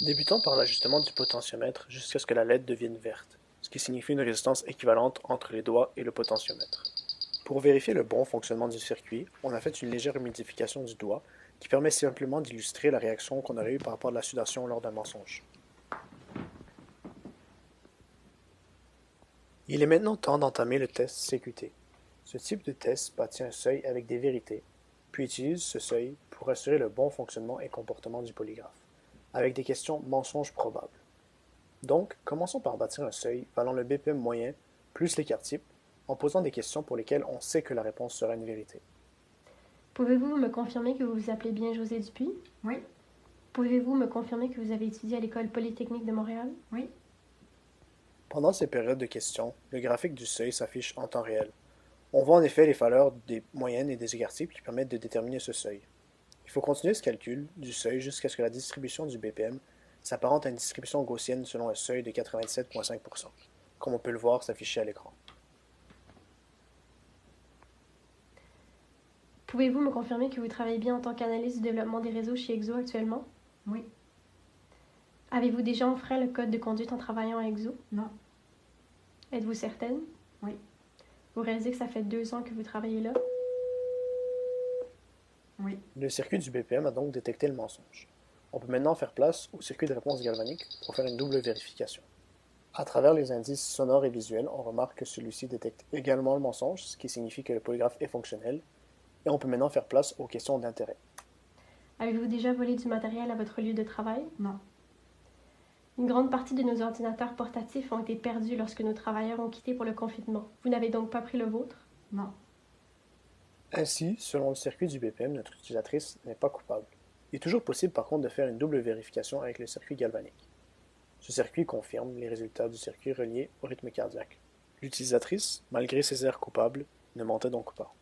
Débutons par l'ajustement du potentiomètre jusqu'à ce que la LED devienne verte, ce qui signifie une résistance équivalente entre les doigts et le potentiomètre. Pour vérifier le bon fonctionnement du circuit, on a fait une légère humidification du doigt qui permet simplement d'illustrer la réaction qu'on aurait eue par rapport à la sudation lors d'un mensonge. Il est maintenant temps d'entamer le test CQT. Ce type de test bâtit un seuil avec des vérités, puis utilise ce seuil pour assurer le bon fonctionnement et comportement du polygraphe, avec des questions mensonges probables. Donc, commençons par bâtir un seuil valant le BPM moyen plus l'écart type, en posant des questions pour lesquelles on sait que la réponse sera une vérité. Pouvez-vous me confirmer que vous vous appelez bien José Dupuis? Oui, Pouvez-vous me confirmer que vous avez étudié à l'École polytechnique de Montréal? oui. Pendant ces périodes de questions, le graphique du seuil s'affiche en temps réel. On voit en effet les valeurs des moyennes et des écarts types qui permettent de déterminer ce seuil. Il faut continuer ce calcul du seuil jusqu'à ce que la distribution du BPM s'apparente à une distribution gaussienne selon un seuil de 87,5%, comme on peut le voir s'afficher à l'écran. Pouvez-vous me confirmer que vous travaillez bien en tant qu'analyste du développement des réseaux chez EXO actuellement? Oui. Avez-vous déjà enfreint le code de conduite en travaillant à EXO? Non. Êtes-vous certaine? Oui. Vous réalisez que ça fait 2 ans que vous travaillez là? Oui. Le circuit du BPM a donc détecté le mensonge. On peut maintenant faire place au circuit de réponse galvanique pour faire une double vérification. À travers les indices sonores et visuels, on remarque que celui-ci détecte également le mensonge, ce qui signifie que le polygraphe est fonctionnel, et on peut maintenant faire place aux questions d'intérêt. Avez-vous déjà volé du matériel à votre lieu de travail? Non. Une grande partie de nos ordinateurs portatifs ont été perdus lorsque nos travailleurs ont quitté pour le confinement. Vous n'avez donc pas pris le vôtre? Non. Ainsi, selon le circuit du BPM, notre utilisatrice n'est pas coupable. Il est toujours possible par contre de faire une double vérification avec le circuit galvanique. Ce circuit confirme les résultats du circuit relié au rythme cardiaque. L'utilisatrice, malgré ses airs coupables, ne mentait donc pas.